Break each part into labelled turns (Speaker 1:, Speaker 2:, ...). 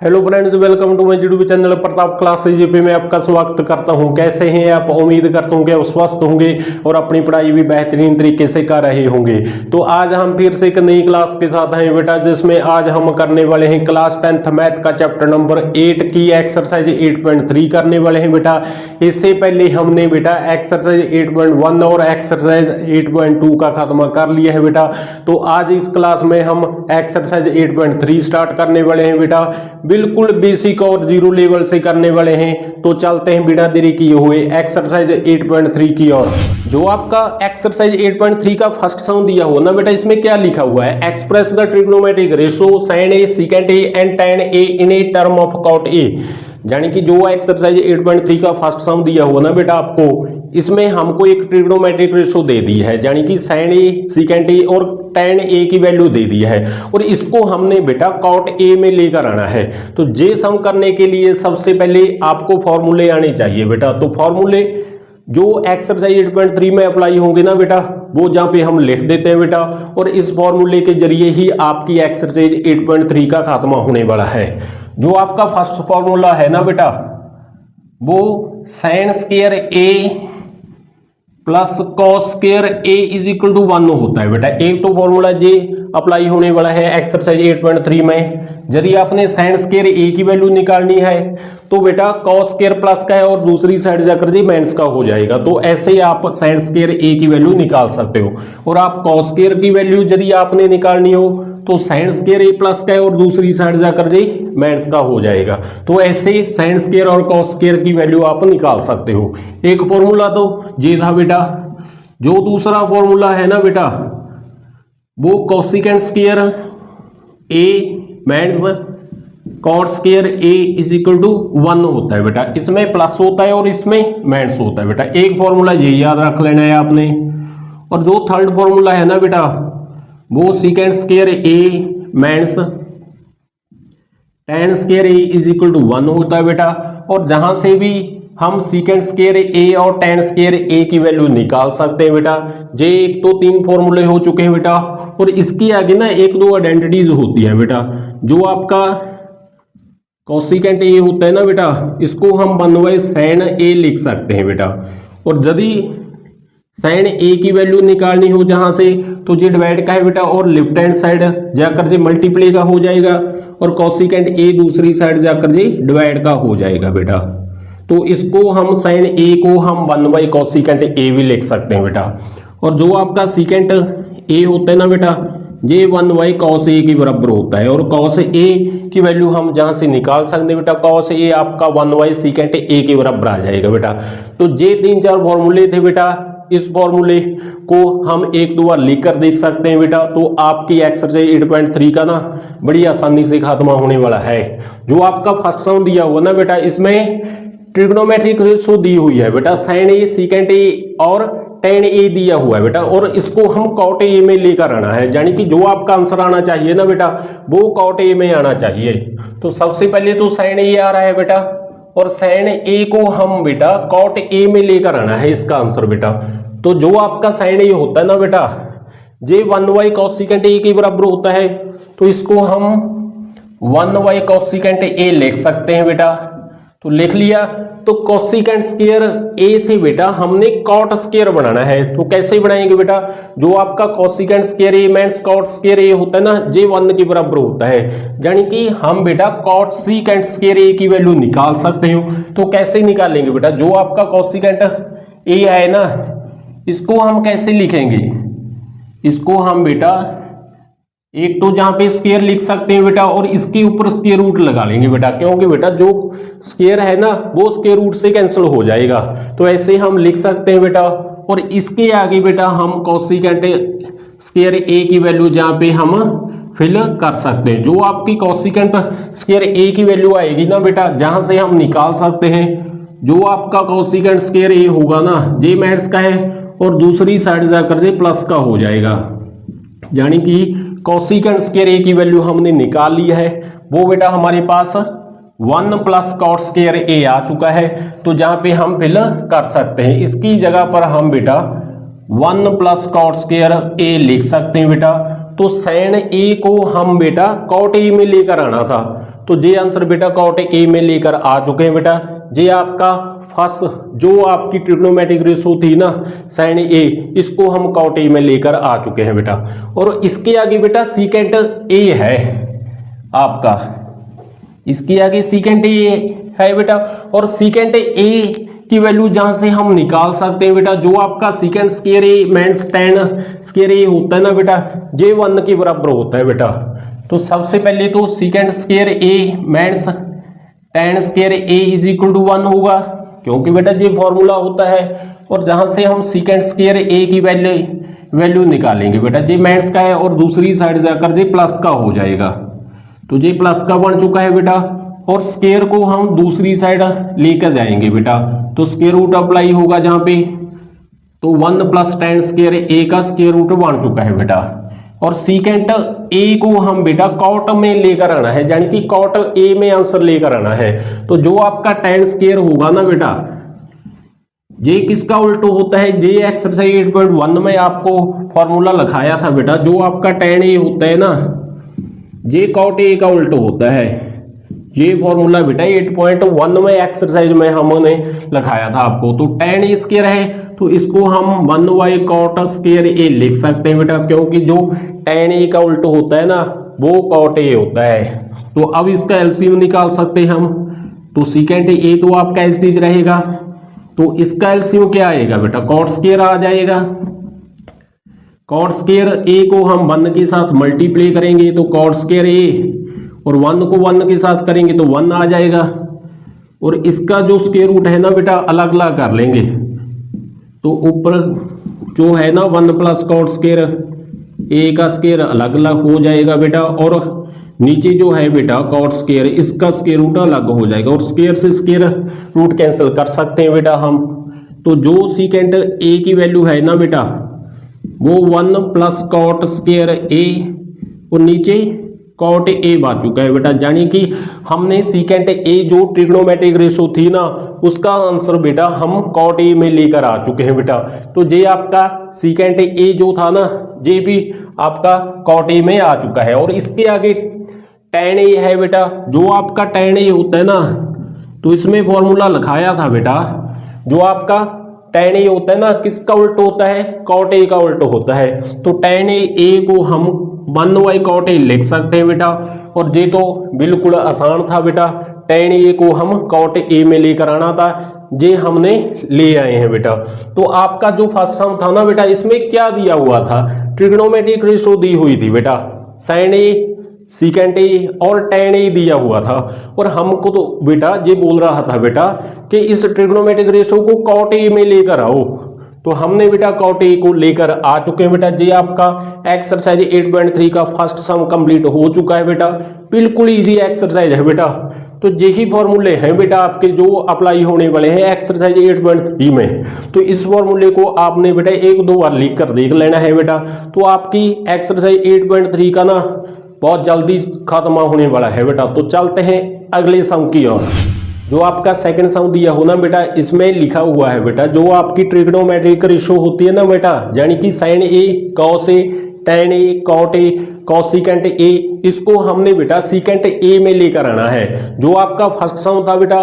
Speaker 1: Hello friends, welcome to my YouTube channel Pratap classes पे मैं आपका स्वागत करता हूं। कैसे हैं आप? उम्मीद करता हूं कि आप स्वस्थ होंगे और अपनी पढ़ाई भी बेहतरीन तरीके से कर रहे होंगे। तो आज हम फिर से एक नई क्लास के साथ हैं बेटा, जिसमें आज हम करने वाले हैं क्लास 10th मैथ का चैप्टर नंबर 8 की एक्सरसाइज 8.3 करने वाले हैं बेटा। इससे पहले हमने बेटा एक्सरसाइज 8.1 और एक्सरसाइज 8.2 का खात्मा कर लिया है बेटा। तो आज इस क्लास में हम एक्सरसाइज 8.3 स्टार्ट करने वाले हैं बेटा। बिल्कुल बेसिक और जीरो लेवल से करने वाले हैं। तो चलते हैं बिना देरी किए हुए एक्सरसाइज 8.3 की ओर। जो आपका एक्सरसाइज 8.3 का फर्स्ट सम दिया हुआ ना बेटा, इसमें क्या लिखा हुआ है? Express the trigonometric ratio sin a secant a and tan a in a term of cot a। यानी कि जो एक्सरसाइज 8.3 का फर्स्ट सम दिया हुआ ना बेटा आपको, इसमें हमको एक ट्रिग्नोमेट्रिक रेशो दे दी है, यानी कि sin a secant a और tan a की वैल्यू दे दी है, और इसको हमने बेटा cot a में लेकर आना है। तो ये सम करने के लिए सबसे पहले आपको फॉर्मूले आने चाहिए बेटा। तो फॉर्मूले जो एक्सरसाइज 8.3 में अप्लाई होंगे ना बेटा, वो जहां पे हम लिख देते हैं बेटा, और इस फॉर्मूले के जरिए ही आपकी एक्सरसाइज 8.3 का खात्मा होने वाला है। जो आपका फर्स्ट फॉर्मूला है ना बेटा, वो sin square a plus cos square a is equal to 1 होता है बेटा। एक तो फॉर्मूला ये अप्लाई होने वाला है एक्सरसाइज 8.3 में। यदि आपने sin स्क्वायर a की वैल्यू निकालनी है तो बेटा कॉस स्क्वायर प्लस का है और दूसरी साइड जाकर जी माइनस का हो जाएगा। तो ऐसे ही आप sin स्क्वायर a की वैल्यू निकाल सकते हो, और आप कॉस स्क्वायर की वैल्यू यदि आपने निकालनी हो तो sin स्क्वायर a प्लस का है और दूसरी साइड जाकर जी माइनस का हो जाएगा। तो ऐसे sin स्क्वायर और कॉस स्क्वायर की वैल्यू आप निकाल सकते हो। एक फॉर्मूला तो ये था बेटा। जो दूसरा फॉर्मूला है ना बेटा, वो cosecant square a minus cot square a is equal to 1 होता है बेटा। इसमें प्लस होता है और इसमें माइनस होता है बेटा। एक फॉर्मूला ये याद रख लेना है आपने। और जो थर्ड फॉर्मूला है ना बेटा, वो secant square a minus tan square a is equal to 1 होता है बेटा। और जहां से भी हम सीकेंट स्क्वायर a और tan स्क्वायर a की वैल्यू निकाल सकते हैं बेटा। ये एक तो 3 फॉर्मूले हो चुके हैं बेटा, और इसकी आगे ना एक दो आइडेंटिटीज होती है बेटा। जो आपका कोसिकेंट a होता है ना बेटा, इसको हम 1 sin a लिख सकते हैं बेटा। और यदि sin a की वैल्यू निकालनी हो जहां से, तो ये डिवाइड का है बेटा, और लेफ्ट हैंड साइड जाकर जे मल्टीप्लाई का हो जाएगा, और कोसिकेंट a दूसरी साइड जाकर जे डिवाइड का हो जाएगा बेटा। तो इसको हम sin a को हम 1 कोसिकेंट a भी लिख सकते हैं बेटा। और जो आपका सीकेंट a होता है ना बेटा, ये 1 cos a के बराबर होता है, और cos a की वैल्यू हम जहां से निकाल सकते हैं बेटा, cos a आपका 1 सीकेंट a के बराबर आ जाएगा बेटा। तो ये 3-4 फॉर्मूले थे बेटा। इस फॉर्मूले को हम एक दो बार लिख कर देख सकते हैं बेटा। तो आपकी एक्सरसाइज 8.3 का ना बड़ी आसानी से खात्मा होने वाला है। जो आपका फर्स्ट सम दिया हुआ ना बेटा, इसमें ट्रिग्नोमेट्रिक रेशो दी हुई है बेटा, sin a सीकेंट a और tan a दिया हुआ है बेटा, और इसको हम cot a में लेकर आना है। यानी कि जो आपका आंसर आना चाहिए ना बेटा, वो cot a में आना चाहिए। तो सबसे पहले तो sin a आ रहा है बेटा, और sin a को हम बेटा cot a में लेकर आना है इसका आंसर बेटा। तो जो आपका sin a होता है ना बेटा, ये 1 कोसिकेंट a के बराबर होता है। तो इसको हम 1 कोसिकेंट a लिख सकते हैं बेटा। तो लिख लिया। तो कोसिकेंट स्क्वायर a से बेटा हमने कॉट स्क्वायर बनाना है। तो कैसे बनाएंगे बेटा? जो आपका cosecant square a minus cot square a होता है ना, जे 1 के बराबर होता है। यानी कि हम बेटा कॉट सीकेंट स्क्वायर a की वैल्यू निकाल सकते हो। तो कैसे निकालेंगे बेटा? जो आपका कोसिकेंट a है ना, इसको हम कैसे लिखेंगे? इसको हम बेटा एक तो जहां पे स्क्वायर लिख सकते हैं बेटा, और इसके ऊपर स्क्वायर रूट लगा लेंगे बेटा, क्योंकि बेटा जो स्क्वायर है ना वो स्क्वायर रूट से कैंसिल हो जाएगा। तो ऐसे हम लिख सकते हैं बेटा। और इसके आगे बेटा हम कोसिकेंट स्क्वायर a की वैल्यू जहां पे हम फिल कर सकते हैं। जो आपकी कोसिकेंट स्क्वायर a की वैल्यू आएगी ना बेटा, जहां से हम निकाल सकते हैं, जो आपका कोसिकेंट स्क्वायर a होगा ना, जे माइनस का है और दूसरी साइड जाकर जे प्लस का हो जाएगा। यानी कि कोसिकेंट स्क्वायर a की वैल्यू हमने निकाल ली है। वो बेटा हमारे पास 1 प्लस कॉट स्क्वायर a आ चुका है। तो जहां पे हम फिल कर सकते हैं, इसकी जगह पर हम बेटा 1 प्लस कॉट स्क्वायर a लिख सकते हैं बेटा। तो sin a को हम बेटा cot a में लेकर आना था। तो ये आंसर बेटा कॉट ए में लेकर आ चुके हैं बेटा। ये आपका फर्स्ट जो आपकी ट्रिग्नोमेट्रिक रेशो थी ना साइन ए, इसको हम कॉट ए में लेकर आ चुके हैं बेटा। और इसके आगे बेटा सीकेंट ए है आपका, इसके आगे सीकेंट ए है बेटा। और सीकेंट ए की वैल्यू जहां से हम निकाल सकते हैं बेटा, जो आपका secant square a minus tan square ए होता है ना बेटा, ये 1 के बराबर होता है बेटा। तो सबसे पहले तो secant square a minus tan square a is equal to 1 होगा, क्योंकि बेटा ये फॉर्मूला होता है। और जहां से हम सीकेंट स्क्वायर ए की वैल्यू निकालेंगे बेटा, ये माइनस का है और दूसरी साइड जाकर ये प्लस का हो जाएगा, तो ये प्लस का बन चुका है बेटा। और स्क्वायर को हम दूसरी साइड लेकर जाएंगे बेटा, तो स्क्वायर रूट अप्लाई होगा जहां पे, तो 1 प्लस टेन स्क्वायर ए का स्क्वायर रूट बन चुका है बेटा। और सीकेंट ए को हम बेटा कॉट में लेकर आना है, यानी कि कॉट ए में आंसर लेकर आना है। तो जो आपका टेन स्क्वायर होगा ना बेटा, ये किसका उल्टो होता है, ये एक्सरसाइज 8.1 में आपको फॉर्मूला लिखाया था बेटा। जो आपका टेन ए होता है ना, ये कॉट ए का उल्टो होता है। ये फॉर्मूला बेटा 8.1 में एक्सरसाइज में हमने लिखाया था आपको। तो टेन ए स्क्वायर है, तो इसको हम 1 बाई कॉट स्क्वायर ए लिख सकते हैं बेटा, क्योंकि जो टेन ए का उल्टो होता है ना, वो कॉट ए होता है। तो अब इसका एलसीएम निकाल सकते हैं हम। तो सीकेंट ए तो आपका एज इट इज रहेगा, तो इसका एलसीएम क्या आएगा बेटा, कॉट स्क्वायर आ जाएगा। कॉट स्क्वायर ए को हम 1 के साथ मल्टीप्लाई करेंगे, तो कॉट स्क्वायर ए, और 1 को 1 के साथ करेंगे तो 1 आ जाएगा। और इसका जो स्क्वायर रूट है ना बेटा, अलग अलग कर लेंगे, तो ऊपर जो है ना 1 प्लस कॉट स्क्वायर ए का स्क्वायर अलग अलग हो जाएगा बेटा। और नीचे जो है बेटा कॉट स्क्वायर, इसका स्क्वायर रूट अलग हो जाएगा, और स्क्वायर से स्क्वायर रूट कैंसिल कर सकते हैं बेटा हम। तो जो सीकेंट ए की वैल्यू है ना बेटा, वो 1 प्लस कॉट स्क्वायर ए, और नीचे कॉट ए बच चुका है बेटा। यानी कि हमने सीकेंट ए जो ट्रिग्नोमेट्रिक रेशो थी ना, उसका आंसर बेटा हम कॉट ए में लेकर आ चुके हैं बेटा। तो ये आपका सीकेंट ए जो था ना, ये भी आपका कॉट ए में आ चुका है। और इसके आगे टेन ए है बेटा। जो आपका टेन ए होता है ना, तो इसमें फॉर्मूला लिखाया था बेटा, जो आपका टेन ए होता है ना, किसका उल्टो होता है, कॉट ए का उल्टो होता है। तो टेन ए को हम 1 बाई कॉट ए लिख सकते हैं बेटा। और ये तो बिल्कुल आसान था बेटा, टेन ए को हम कॉट ए में लेकर आना था, ये हमने ले आए हैं बेटा। तो आपका जो फर्स्ट सम था ना बेटा, इसमें क्या दिया हुआ था, ट्रिग्नोमेट्रिक रेशो दी हुई थी बेटा, साइन ए, सीकेंट ए और टेन ए दिया हुआ था। और हमको तो बेटा ये बोल रहा था बेटा कि इस ट्रिग्नोमेट्रिक रेशो को कॉट ए में लेकर आओ, तो हमने बेटा कॉट ए को लेकर आ चुके हैं बेटा। ये आपका एक्सरसाइज 8.3 का फर्स्ट सम कंप्लीट हो चुका है बेटा। बिल्कुल इजी एक्सरसाइज है बेटा। तो यही फॉर्मूले हैं बेटा आपके जो अप्लाई होने वाले हैं एक्सरसाइज 8.3 में। तो इस फॉर्मूले को आपने बेटा 1-2 बार लिख कर देख लेना है बेटा। तो आपकी एक्सरसाइज 8.3 का ना बहुत जल्दी खत्म होने वाला है बेटा। तो चलते हैं अगले सम की ओर। जो आपका सेकंड सम दिया हो ना बेटा, इसमें लिखा हुआ है बेटा, जो आपकी ट्रिग्नोमेट्रिक रेशो होती है ना बेटा, यानी कि sine A, cos A, tan A, cot A, cosecant A, इसको हमने बेटा सीकेंट ए में लेकर आना है। जो आपका फर्स्ट सम था बेटा,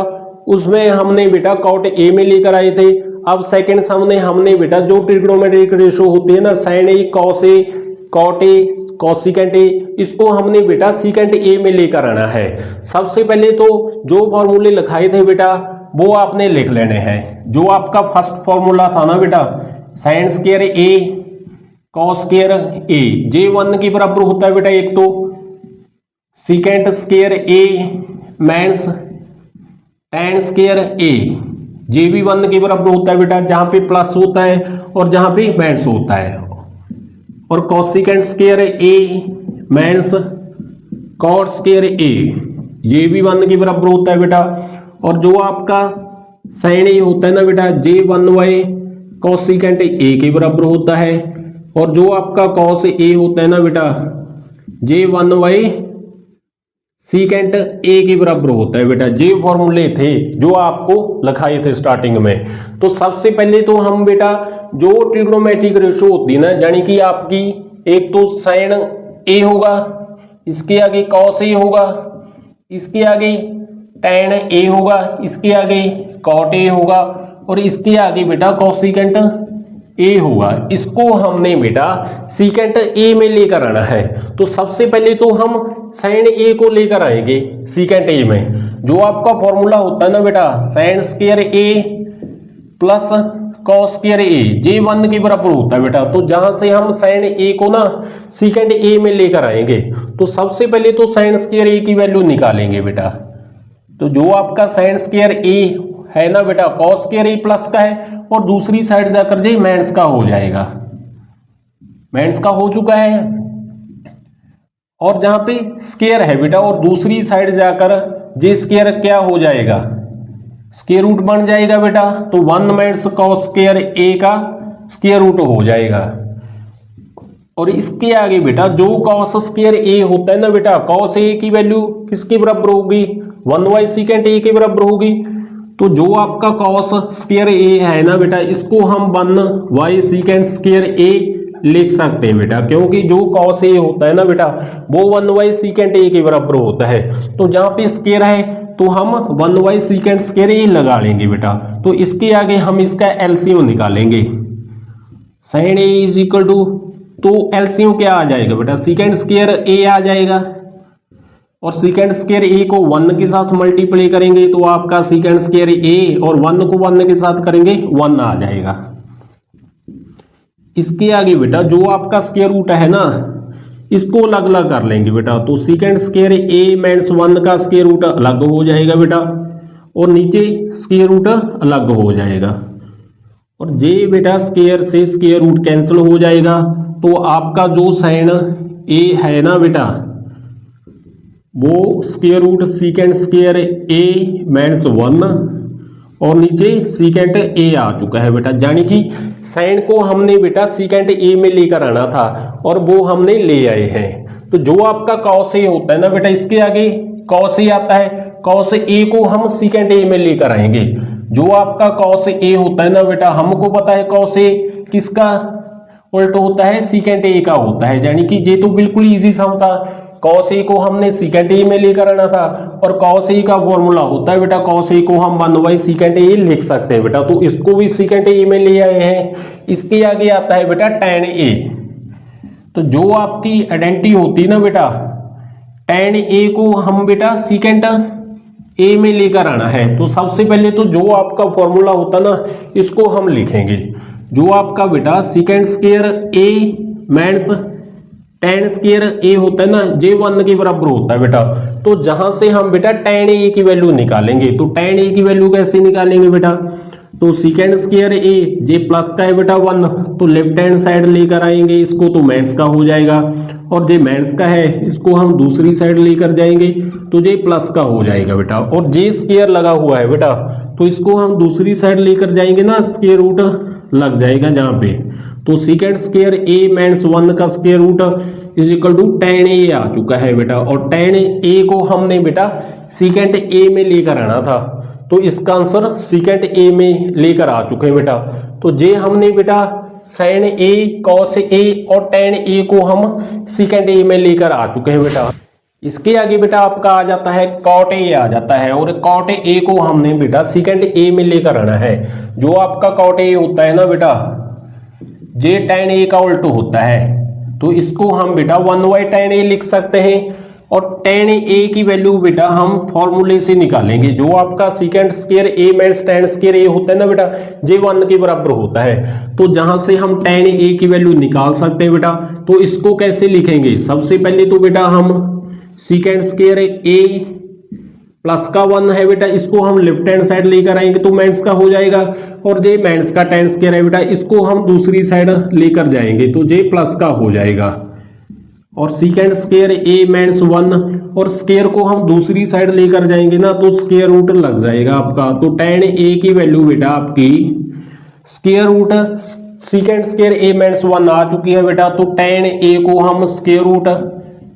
Speaker 1: उसमें हमने बेटा कॉट ए में लेकर आए थे। अब सेकंड सम में हमने बेटा जो ट्रिग्नोमेट्रिक रेशो होती है ना, sine A, cos A, cot A, cosecant A, इसको हमने बेटा सीकेंट ए में लेकर आना है। सबसे पहले तो जो फॉर्मूले लिखाए थे बेटा, वो आपने लिख लेने हैं। जो आपका फर्स्ट फॉर्मूला था ना बेटा, साइन स्क्वायर ए, कॉस स्क्वायर ए, जे 1 के बराबर होता है बेटा एक तो, secant square a minus tan square ए, जे भी 1 के बराबर होता है बेटा, जहां पे प्लस होता है और जहां पे माइनस होता है। और cosecant square a minus cot square ए, ये भी 1 के बराबर होता है बेटा। और जो आपका साइन ए होता है ना बेटा, जे 1 बाई कॉसिकेंट ए के बराबर होता है। और जो आपका कॉस ए होता है ना बेटा, जे 1 बाई सीकेंट ए के बराबर होता है बेटा। ये फॉर्मूले थे जो आपको लिखाए थे स्टार्टिंग में। तो सबसे पहले तो हम बेटा जो ट्रिग्नोमेट्रिक रेशो होती है ना, यानी कि आपकी एक तो साइन ए होगा, इसके आगे कॉस ए होगा, इसके आगे tan a होगा, इसके आगे cot a होगा और इसके आगे बेटा कोसिकेंट a होगा। इसको हमने बेटा सीकेंट a में लेकर आना है। तो सबसे पहले तो हम sin a को लेकर आएंगे सीकेंट a में। जो आपका फॉर्मूला होता है ना बेटा sin square a plus cos square a, जे 1 के बराबर होता है बेटा। तो जहां से हम sin a को ना सीकेंट a में लेकर आएंगे तो सबसे पहले तो sin स्क्वायर a की वैल्यू निकालेंगे बेटा। तो जो आपका sin स्क्वायर a है ना बेटा cos स्क्वायर a प्लस का है और दूसरी साइड जाकर जे माइनस का हो जाएगा, माइनस का हो चुका है। और जहां पे स्क्वायर है बेटा और दूसरी साइड जाकर जे स्क्वायर क्या हो जाएगा, स्क्वायर रूट बन जाएगा बेटा। तो 1 माइनस cos स्क्वायर a का स्क्वायर रूट हो जाएगा। और इसके आगे बेटा जो cos स्क्वायर a होता है ना बेटा, cos a की वैल्यू किसके बराबर होगी, 1 सीकेंट a के बराबर होगी। तो जो आपका cos स्क्वायर a है ना बेटा, इसको हम 1 सीकेंट स्क्वायर a लिख सकते हैं बेटा, क्योंकि जो cos a होता है ना बेटा वो 1 सीकेंट a के बराबर होता है। तो जहां पे स्क्वायर है तो हम 1 सीकेंट स्क्वायर a लगा लेंगे बेटा। तो इसके आगे हम इसका एलसीएम निकालेंगे, sin a is equal to, तो एलसीएम क्या आ जाएगा बेटा, सीकेंट स्क्वायर a आ जाएगा और सीकेंट स्क्वायर a को 1 के साथ मल्टीप्लाई करेंगे तो आपका सीकेंट स्क्वायर a और 1 को 1 के साथ करेंगे 1 आ जाएगा। इसके आगे बेटा जो आपका स्क्वायर रूट है ना इसको अलग अलग कर लेंगे बेटा। तो सीकेंट स्क्वायर a माइनस 1 का स्क्वायर रूट अलग हो जाएगा बेटा और नीचे स्क्वायर रूट अलग हो जाएगा और जे बेटा स्क्वायर से स्क्वायर रूट कैंसिल हो जाएगा। तो आपका जो साइन a है ना बेटा वो square root secant square a minus 1 और नीचे सीकेंट a आ चुका है बेटा। यानी कि साइन को हमने बेटा सीकेंट a में लेकर आना था और वो हमने ले आए हैं। तो जो आपका cos a होता है ना बेटा, इसके आगे cos a आता है, cos a को हम सीकेंट a में लेकर आएंगे। जो आपका cos a होता है ना बेटा, हमको पता है cos a किसका उल्टा होता है, सीकेंट a का होता है। यानी कि ये तो बिल्कुल इजी सम था, cos a को हमने सीकेंट a में लेकर आना था और cos a का फॉर्मूला होता है बेटा cos a को हम 1 सीकेंट a लिख सकते हैं बेटा। तो इसको भी सीकेंट a में ले आए हैं। इसके आगे आता है बेटा tan a। तो जो आपकी आइडेंटिटी होती है ना बेटा tan a को हम बेटा सीकेंट a में लेकर आना है। तो सबसे पहले तो जो आपका फॉर्मूला होता ना इसको हम लिखेंगे। जो आपका बेटा secant square a minus tan square a होता है ना, जे 1 के बराबर होता है बेटा। तो जहां से हम बेटा tan a की वैल्यू निकालेंगे, तो tan a की वैल्यू कैसे निकालेंगे बेटा, तो secant square a J plus का है बेटा 1, तो लेफ्ट हैंड साइड लेकर आएंगे इसको तो माइनस का हो जाएगा और जे माइनस का है इसको हम दूसरी साइड लेकर जाएंगे तो जे प्लस का हो जाएगा बेटा। और जे स्क्वायर लगा हुआ है बेटा तो इसको हम दूसरी साइड लेकर जाएंगे ना, स्क्वायर रूट लग जाएगा जहां पे। तो सीकेंट स्क्वायर a माइनस 1 का square root is equal to tan a आ चुका है बेटा। और tan a को हमने बेटा सीकेंट a में लेकर आना था, तो इसका आंसर सीकेंट a में लेकर आ चुके हैं बेटा। तो जे हमने बेटा sin a cos a और tan a को हम सीकेंट a में लेकर आ चुके हैं बेटा। इसके आगे बेटा आपका आ जाता है cot a आ जाता है और cot a को हमने बेटा सीकेंट a में लेकर आना है। जो आपका cot a होता है ना बेटा जे tan a का उल्टा होता है, तो इसको हम बेटा 1/tan a लिख सकते हैं और tan a की वैल्यू बेटा हम फॉर्मूले से निकालेंगे। जो आपका secant square a minus tan square a होता है ना बेटा, जे 1 के बराबर होता है। तो जहां से हम tan a की वैल्यू निकाल सकते हैं बेटा, तो इसको कैसे लिखेंगे, सबसे पहले तो बेटा हम सीकेंट स्क्वायर a प्लस का 1 है बेटा, इसको हम लेफ्ट हैंड साइड लेकर आएंगे तो माइनस का हो जाएगा और जे माइनस का tan स्क्वायर है बेटा इसको हम दूसरी साइड लेकर जाएंगे तो जे प्लस का हो जाएगा। और सीकेंट स्क्वायर a माइनस 1 और स्क्वायर को हम दूसरी साइड लेकर जाएंगे ना तो स्क्वायर रूट लग जाएगा आपका। तो tan a की वैल्यू बेटा आपकी square root secant square a minus 1 आ चुकी है बेटा। तो tan a को हम square root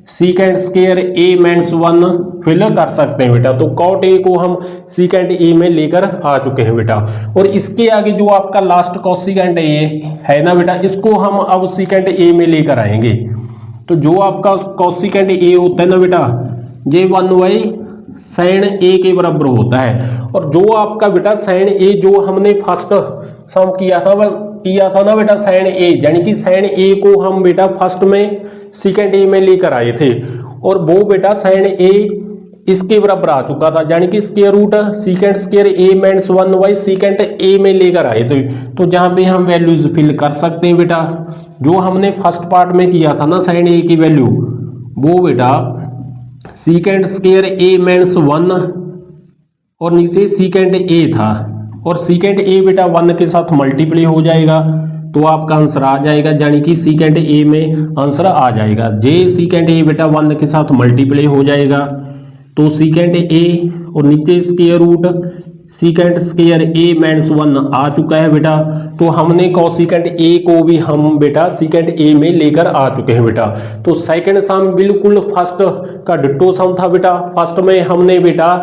Speaker 1: secant square a minus 1 fill कर सकते हैं बेटा। तो cot a को हम सीकेंट a में लेकर आ चुके हैं बेटा। और इसके आगे जो आपका लास्ट कोसिकेंट a है ना बेटा, इसको हम अब सीकेंट a में लेकर आएंगे। तो जो आपका कोसिकेंट a होता है ना बेटा, ये 1 साइन ए के बराबर होता है। और जो आपका बेटा साइन ए जो हमने फर्स्ट सम किया था ना बेटा साइन ए, यानी कि साइन ए को हम बेटा फर्स्ट में सेकंड ए में लेकर आए थे और वो बेटा साइन ए इसके बराबर आ चुका था, यानी कि square root secant square a minus 1 by secant a में लेकर आए थे। तो जहां पे हम वैल्यूज फिल कर सकते हैं बेटा, जो हमने फर्स्ट पार्ट में किया था ना साइन ए की वैल्यू, वो बेटा सेकंड स्क्वायर ए माइनस 1 और नीचे सेकंड ए था, और सेकंड ए बेटा 1 के साथ मल्टीप्लाई हो जाएगा तो आपका आंसर आ जाएगा, यानी कि सेकंड ए में आंसर आ जाएगा। जे सेकंड ए बेटा 1 के साथ मल्टीप्लाई हो जाएगा तो सेकंड ए और नीचे square root secant square a minus 1 आ चुका है बेटा। तो हमने कोसेकंड ए को भी हम बेटा सेकंड ए में लेकर आ चुके हैं बेटा। तो सेकंड सम बिल्कुल फर्स्ट का डिट्टो सम था बेटा। फर्स्ट में हमने बेटा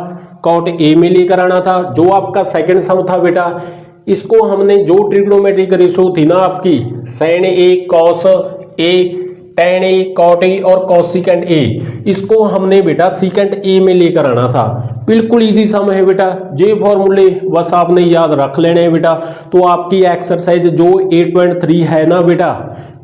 Speaker 1: कॉट ए में लेकर आना था। जो आपका सेकंड सम था बेटा, इसको हमने जो ट्रिग्नोमेट्रिक रेशो थी ना आपकी sign A cos A tan A cot ए और कोसेकंड ए, इसको हमने बेटा सेकंड ए में लेकर आना था। बिल्कुल इजी सम है बेटा, ये फॉर्मूले बस आपने याद रख लेने हैं बेटा। तो आपकी एक्सरसाइज जो 8.3 है ना बेटा,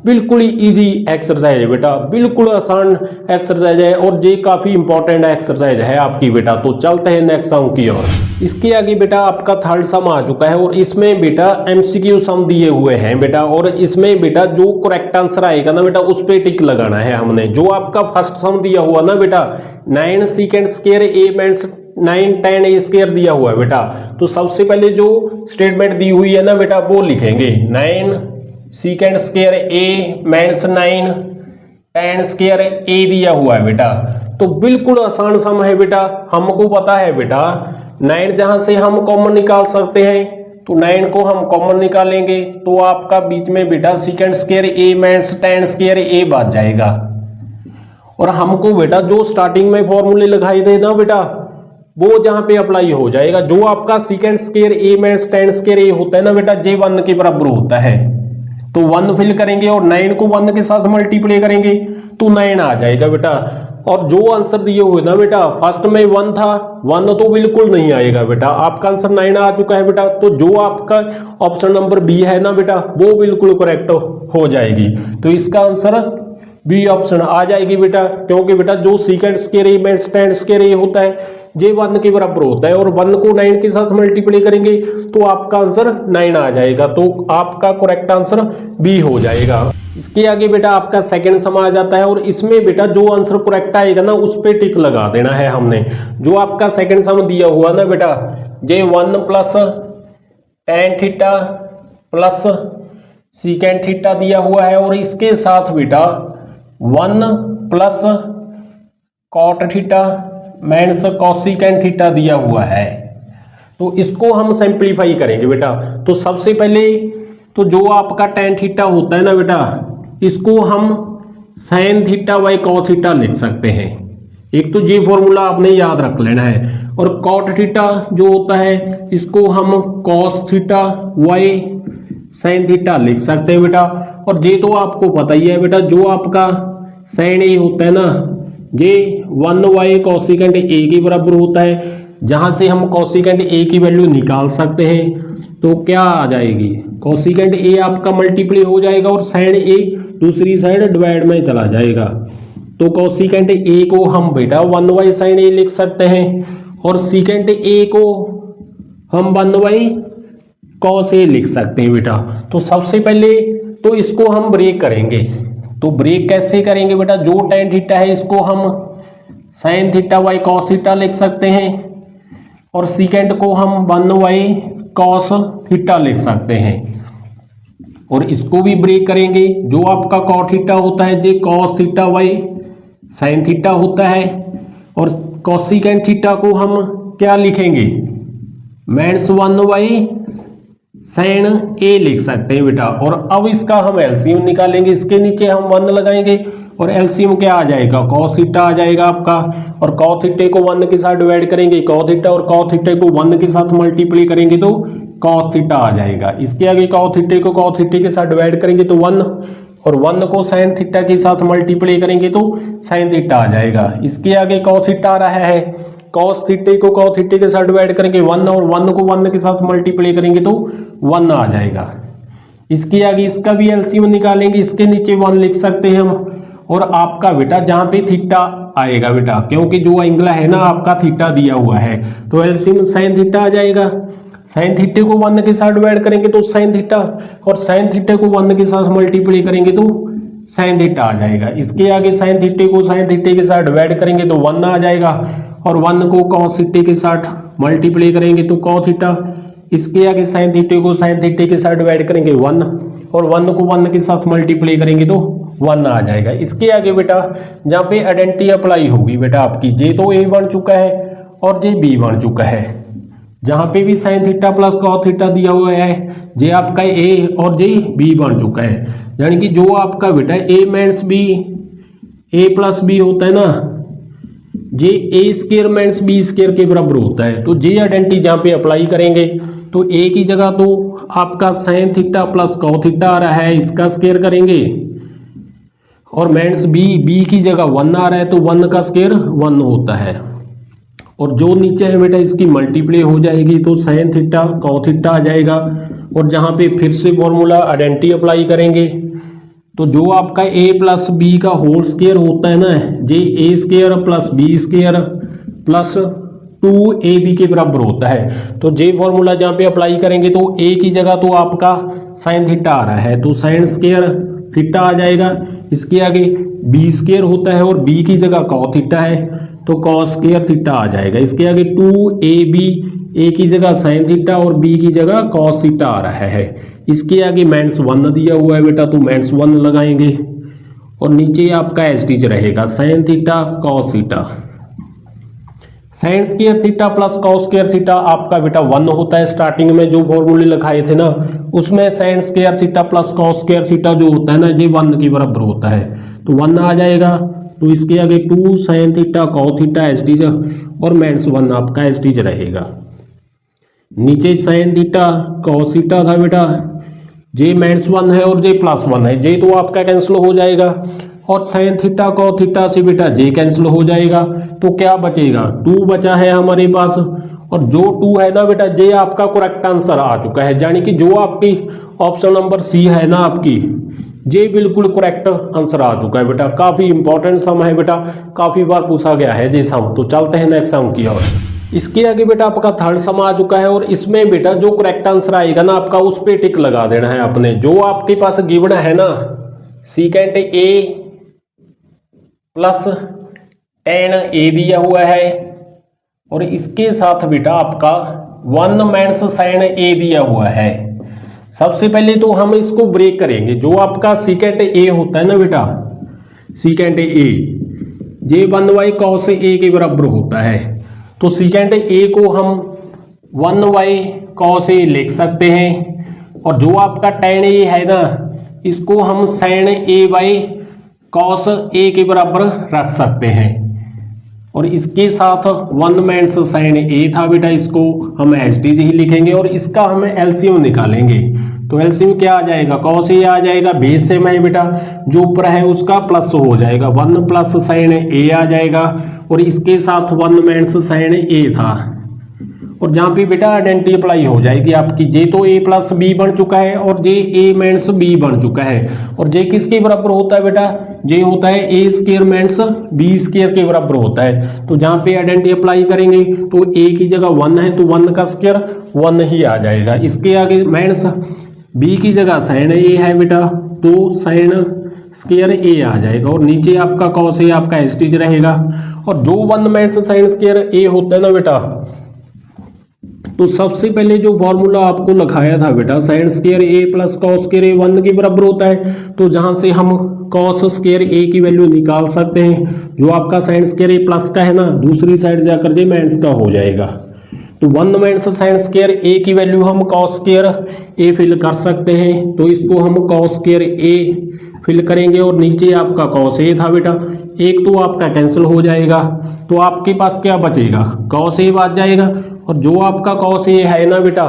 Speaker 1: बिल्कुल इजी एक्सरसाइज है बेटा, बिल्कुल आसान एक्सरसाइज है और ये काफी इंपॉर्टेंट एक्सरसाइज है आपकी बेटा। तो चलते हैं नेक्स्ट सम की ओर। इसके आगे बेटा आपका थर्ड सम आ चुका है और इसमें बेटा एमसीक्यू सम दिए हुए हैं बेटा, और इसमें बेटा जो करेक्ट आंसर आएगा ना बेटा उस पे टिक लगाना है हमने। जो आपका फर्स्ट सम दिया हुआ ना बेटा 9 second square a minus 9 tan A square दिया हुआ है बेटा, तो सबसे पहले जो स्टेटमेंट दी हुई है ना बेटा वो लिखेंगे 9 second square a minus 9 tan square ए दिया हुआ है बेटा। तो बिल्कुल आसान सम है बेटा, हमको पता है बेटा 9 जहां से हम कॉमन निकाल सकते हैं तो 9 को हम कॉमन निकालेंगे तो आपका बीच में बेटा second square a minus tan square ए बच जाएगा। और हमको बेटा जो स्टार्टिंग में फॉर्मूले लगाए थे ना बेटा वो जहां पे अप्लाई हो जाएगा। जो आपका second square a minus tan square ए होता है ना बेटा, जे 1 के बराबर होता है, तो 1 फिल करेंगे और 9 को 1 के साथ मल्टीप्लाई करेंगे तो 9 आ जाएगा बेटा। और जो आंसर दिए हुए ना बेटा फर्स्ट में 1 था, 1 तो बिल्कुल नहीं आएगा बेटा, आपका आंसर 9 आ चुका है बेटा। तो जो आपका ऑप्शन नंबर बी है ना बेटा वो बिल्कुल करेक्ट हो जाएगी। तो इसका आंसर बी ऑप्शन आ जाएगी बेटा, क्योंकि बेटा जो second square a minus tan square ए होता है जे 1 के बराबर होता है और 1 को 9 के साथ मल्टीप्लाई करेंगे तो आपका आंसर 9 आ जाएगा। तो आपका करेक्ट आंसर बी हो जाएगा। इसके आगे बेटा आपका सेकंड सम आ जाता है और इसमें बेटा जो आंसर करेक्ट आएगा ना उस पे टिक लगा देना है हमने। जो आपका सेकंड सम दिया हुआ ना बेटा जे 1 plus tan theta plus secant theta दिया हुआ है और इसके साथ बेटा 1 plus cot theta minus cosecant theta दिया हुआ है। तो इसको हम सिंपलीफाई करेंगे बेटा। तो सबसे पहले तो जो आपका tan थीटा होता है ना बेटा, इसको हम sin theta by cos theta लिख सकते हैं। एक तो ये फॉर्मूला आपने याद रख लेना है। और cot थीटा जो होता है इसको हम cos theta by sin theta लिख सकते हैं बेटा। और ये तो आपको पता ही है बेटा, जो आपका sin ए होता है ना ये 1 बाई कोसेकंड ए के बराबर होता है, जहां से हम कोसेकंड ए की वैल्यू निकाल सकते हैं। तो क्या आ जाएगी, कोसेकंड ए आपका मल्टीप्लाई हो जाएगा और साइन ए दूसरी साइड डिवाइड में चला जाएगा। तो कोसेकंड ए को हम बेटा 1 बाई साइन ए लिख सकते हैं और सेकंड ए को हम 1 बाई कॉस ए लिख सकते हैं बेटा। तो सबसे पहले तो इसको हम ब्रेक करेंगे। तो ब्रेक कैसे करेंगे बेटा, जो tan थीटा है इसको हम sin theta by cos theta लिख सकते हैं और सेकंड को हम 1 बाई cos थीटा लिख सकते हैं। और इसको भी ब्रेक करेंगे। जो आपका cot थीटा होता है जे cos theta by sin theta होता है और कोसेकंड थीटा को हम क्या लिखेंगे माइनस 1 बाई sin ए लिख सकते हैं बेटा। और अब इसका हम एलसीएम निकालेंगे। इसके नीचे हम 1 लगाएंगे और एलसीएम क्या आ जाएगा cos थीटा आ जाएगा आपका। और cos थीटे को 1 के साथ डिवाइड करेंगे cos थीटा और cos थीटे को 1 के साथ मल्टीप्लाई करेंगे तो cos थीटा आ जाएगा। इसके आगे cos थीटे को cos थीटे के साथ डिवाइड करेंगे तो 1 और 1 को sin थीटा के साथ मल्टीप्लाई करेंगे तो sin थीटा आ जाएगा। इसके आगे cos थीटा आ रहा है कॉस थीटे को कॉस थीटे के साथ डिवाइड करेंगे 1 और 1 को 1 के साथ मल्टीप्लाई करेंगे तो 1 आ जाएगा। इसके आगे इसका भी एलसीएम निकालेंगे, इसके नीचे 1 लिख सकते हैं हम। और आपका बेटा जहां पे थीटा आएगा बेटा, क्योंकि जो एंगल है ना आपका थीटा दिया हुआ है, तो एलसीएम साइन थीटा आ जाएगा। साइन थीटे को 1 के साथ डिवाइड करेंगे तो साइन थीटा, और साइन थीटे को 1 के साथ मल्टीप्लाई करेंगे तो साइन थीटा आ जाएगा। इसके आगे साइन थीटे को साइन थीटे के साथ डिवाइड करेंगे तो 1 आ जाएगा, और 1 को कॉस थीटे के साथ मल्टीप्लाई करेंगे तो कॉस थीटा। इसके आगे साइन थीटे को साइन थीटे के साथ डिवाइड करेंगे 1, और 1 को 1 के साथ मल्टीप्लाई करेंगे तो 1 आ जाएगा। इसके आगे बेटा जहाँ पे आइडेंटिटी अप्लाई होगी बेटा आपकी, जे तो ए बन चुका है और जे बी बन चुका है। जहां पे भी sign theta plus cos theta दिया हुआ है, जे आपका ए और जे बी बन चुका है। यानी कि जो आपका बेटा ए माइनस बी ए प्लस बी होता है ना, जे A square minus B square के बराबर होता है। तो जे आइडेंटिटी जहां पे अप्लाई करेंगे तो ए की जगह तो आपका sine theta plus cos theta आ रहा है, इसका स्क्वायर करेंगे, और माइनस बी की जगह 1 आ रहा है तो 1 का स्क्वायर 1 होता है। और जो नीचे है बेटा इसकी मल्टीप्लाई हो जाएगी तो साइन थीटा कॉस थीटा आ जाएगा। और जहां पे फिर से फॉर्मूला आइडेंटिटी अप्लाई करेंगे तो जो आपका a प्लस बी का होल स्क्वायर होता है ना, जे A square plus B square plus 2ab के बराबर होता है। तो जे फॉर्मूला जहां पे अप्लाई करेंगे तो a की जगह तो आपका साइन थीटा आ रहा है तो साइन स्क्वायर थीटा आ जाएगा। इसके आगे बी स्क्वायर होता है और b की जगह कॉस थीटा है तो कॉस स्क्वायर थीटा आ जाएगा। इसके आगे 2ab, a की जगह साइन थीटा और b की जगह कॉस थीटा आ रहा है। इसके आगे -1 दिया हुआ है बेटा तो -1 लगाएंगे, और नीचे आपका एज रहेगा sign theta cos theta. Sine square theta plus cos square theta आपका बेटा 1 होता है। स्टार्टिंग में जो फॉर्मूले लिखाए थे ना उसमें sine square theta plus cos square theta जो होता है ना ये 1 के बराबर होता है तो 1 आ जाएगा। तो इसके आगे 2 sine theta cos theta as और -1 आपका एज रहेगा। नीचे साइन थीटा कॉस थीटा था बेटा, जे -1 है और जे +1 है, जे तो आपका कैंसिल हो जाएगा, और साइन थीटा कॉस थीटा से बेटा जे कैंसिल हो जाएगा तो क्या बचेगा 2 बचा है हमारे पास। और जो 2 है ना बेटा जे आपका करेक्ट आंसर आ चुका है, यानी कि जो आपकी ऑप्शन नंबर सी है ना आपकी, ये बिल्कुल करेक्ट आंसर आ चुका है बेटा। काफी इंपॉर्टेंट सम है बेटा, काफी बार पूछा गया है ये सम। तो चलते हैं नेक्स्ट सम की ओर। इसके आगे बेटा आपका थर्ड सम आ चुका है, और इसमें बेटा जो करेक्ट आंसर आएगा ना आपका उस पे टिक लगा देना है आपने। जो आपके पास गिवन है ना सीकेंट ए प्लस tan ए दिया हुआ है, और इसके साथ बेटा आपका 1 माइनस साइन ए दिया हुआ है। सबसे पहले तो हम इसको ब्रेक करेंगे। जो आपका सीकेंट ए होता है ना बेटा, secant A J 1 cos A के बराबर होता है, तो सीकेंट ए को हम 1 कॉस ए लिख सकते हैं, और जो आपका tan ए है ना इसको हम sign A by cos A के बराबर रख सकते हैं। और इसके साथ 1 माइनस साइन ए था बेटा, इसको हम एज टी ही लिखेंगे, और इसका हम एलसीएम निकालेंगे। तो एलसीएम क्या आ जाएगा, कॉस ए आ जाएगा, बेस सेम है बेटा, जो ऊपर है उसका प्लस हो जाएगा, 1 प्लस साइन ए आ जाएगा, और इसके साथ 1 माइनस साइन ए था। और जहाँ पे बेटा आइडेंटिटी अप्लाई हो जाएगी आपकी, जे तो ए प्लस बी बन चुका है और जे ए माइनस बी बन चुका है। और जे किसके बराबर होता है बेटा, जे होता है ए स्क्वायर माइनस बी स्क्वायर के बराबर होता है। तो जहाँ पे आइडेंटिटी अप्लाई करेंगे तो ए की जगह 1 है तो 1 का स्क्वायर 1 ही आ जाएगा। इसके आगे माइनस बी की जगह साइन ए है बेटा, तो साइन स्क्वायर ए आ जाएगा, और नीचे आपका कॉस ए आपका एज रहेगा। और जो 1 माइनस साइन स्क्वायर ए होता है ना बेटा, तो सबसे पहले जो फॉर्मूला आपको लिखाया था बेटा साइन स्क्वायर ए प्लस कॉस स्क्वायर ए 1 के बराबर होता है, तो जहां से हम कॉस स्क्वायर ए की वैल्यू निकाल सकते हैं। जो आपका साइन स्क्वायर ए प्लस का है ना, दूसरी साइड जाकर ये माइनस का हो जाएगा। तो 1 माइनस साइन स्क्वायर ए की वैल्यू हम कॉस स्क्वायर ए फिल कर सकते हैं, तो इसको हम कॉस स्क्वायर ए फिल करेंगे, और नीचे आपका कॉस ए था बेटा, एक तो आपका कैंसिल हो जाएगा, तो आपके पास क्या बचेगा, कॉस ए बच जाएगा। और जो आपका कॉस ए है ना बेटा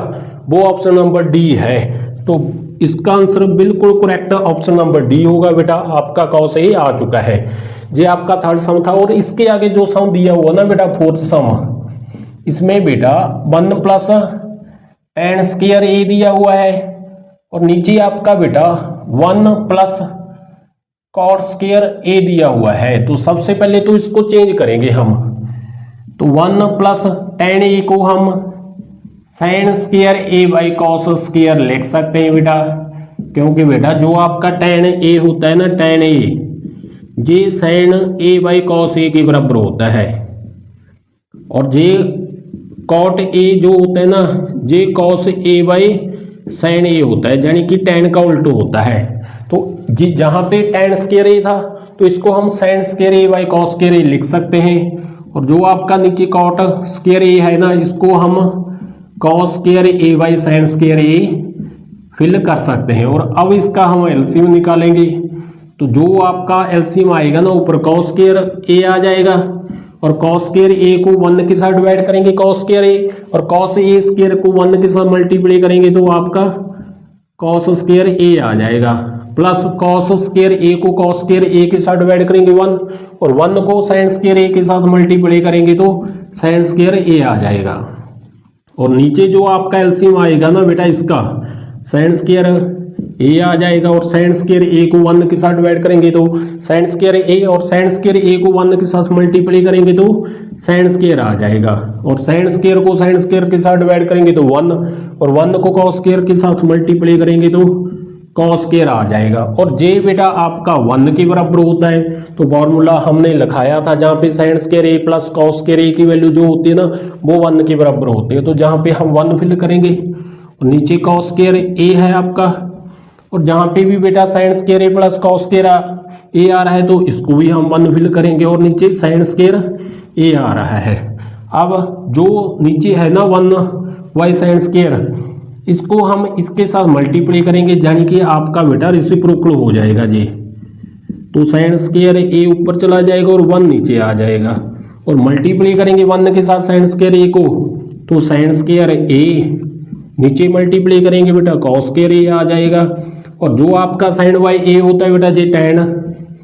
Speaker 1: वो ऑप्शन नंबर डी है, तो इसका आंसर बिल्कुल करेक्ट ऑप्शन नंबर डी होगा बेटा, आपका कॉस ए आ चुका है। ये आपका थर्ड सम था। और इसके आगे जो सम दिया हुआ ना बेटा फोर्थ सम, इसमें बेटा 1 प्लस tan स्क्वायर ए दिया हुआ है और नीचे आपका बेटा 1 प्लस cot स्क्वायर ए दिया हुआ है। तो सबसे पहले तो इसको चेंज करेंगे हम, तो 1 प्लस tan ए को हम sin square A by cos square लिख सकते हैं बेटा, क्योंकि बेटा जो आपका tan ए होता है ना, tan ए ये sin ए बाई cos ए के बराबर होता है, और ये cot ए जो होता है ना, ये cos ए बाई sin ए होता है, यानी कि tan का उल्टो होता है। तो जी जहां पे tan स्क्वायर ए था तो इसको हम sin square A by cos square A लिख सकते हैं, और जो आपका नीचे cot स्क्वायर ए है ना, इसको हम cos square A by sin square a fill कर सकते हैं। और अब इसका हम एलसीएम निकालेंगे, तो जो आपका एलसीएम आएगा ना, ऊपर cos स्क्वायर ए आ जाएगा और cos स्क्वायर ए को 1 के साथ डिवाइड करेंगे cos स्क्वायर ए, और cos ए स्क्वायर को 1 के साथ मल्टीप्लाई करेंगे तो आपका cos स्क्वायर ए आ जाएगा, प्लस cos स्क्वायर ए को cos स्क्वायर ए के साथ डिवाइड करेंगे 1, और 1 को sin स्क्वायर ए के साथ मल्टीप्लाई करेंगे तो sin स्क्वायर ए आ जाएगा। और नीचे जो आपका एलसीएम आएगा ना बेटा, इसका sin स्क्वायर ए आ जाएगा, और sin स्क्वायर ए को 1 के साथ डिवाइड करेंगे तो sin स्क्वायर ए, और sin स्क्वायर ए को 1 के साथ मल्टीप्लाई करेंगे तो sin स्क्वायर आ जाएगा, और sin स्क्वायर को sin स्क्वायर के साथ डिवाइड करेंगे तो 1, और 1 को cos स्क्वायर के साथ मल्टीप्लाई करेंगे तो cos स्क्वायर आ जाएगा। और जे बेटा आपका 1 के बराबर होता है, तो फॉर्मूला हमने लिखाया था जहाँ पे sin स्क्वायर ए प्लस cos स्क्वायर ए की वैल्यू जो होती है ना, वो 1 के बराबर होती है। तो जहाँ पे हम 1 फिल करेंगे, और नीचे cos स्क्वायर ए है आपका, और जहाँ पे भी बेटा sin स्क्वायर ए प्लस cos स्क्वायर ए आ रहा है तो इसको भी हम 1 फिल करेंगे, और नीचे sin स्क्वायर ए आ रहा है। अब जो नीचे है ना 1 y sin स्क्वायर, इसको हम इसके साथ मल्टीप्लाई करेंगे, यानी कि आपका बेटा रेसिप्रोकल हो जाएगा जी। तो sin स्क्वायर ए ऊपर चला जाएगा और 1 नीचे आ जाएगा, और मल्टीप्लाई करेंगे 1 के साथ sin स्क्वायर ए को, तो sin स्क्वायर ए नीचे मल्टीप्लाई करेंगे बेटा cos स्क्वायर ए आ जाएगा, और जो आपका sin y ए होता है बेटा ये tan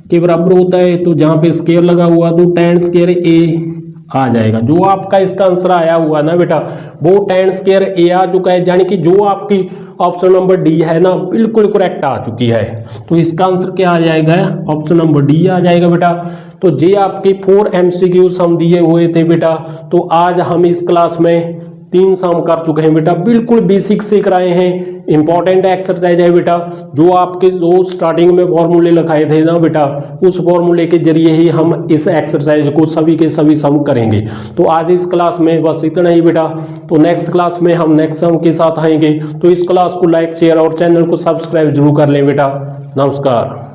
Speaker 1: के बराबर होता है, तो जहाँ पे स्क्वायर लगा हुआ तो tan स्क्वायर ए आ जाएगा। जो आपका इसका आंसर आया हुआ ना बेटा, वो tan स्क्वायर ए आ चुका है, यानी कि जो आपकी ऑप्शन नंबर डी है ना बिल्कुल करेक्ट आ चुकी है। तो इसका आंसर क्या आ जाएगा, ऑप्शन नंबर डी आ जाएगा बेटा। तो ये आपके 4 MCQs हम दिए हुए थे बेटा, तो आज हम इस क्लास में 3 सम कर चुके हैं बेटा, बिल्कुल बेसिक से कराए हैं। इंपॉर्टेंट एक्सरसाइज है बेटा, जो आपके जो स्टार्टिंग में फॉर्मूले लिखाए थे ना बेटा, उस फॉर्मूले के जरिए ही हम इस एक्सरसाइज को सभी के सभी सम करेंगे। तो आज इस क्लास में बस इतना ही बेटा, तो नेक्स्ट क्लास में हम नेक्स्ट सम के साथ आएंगे। तो इस क्लास को लाइक शेयर और चैनल को सब्सक्राइब जरूर कर लें बेटा। नमस्कार।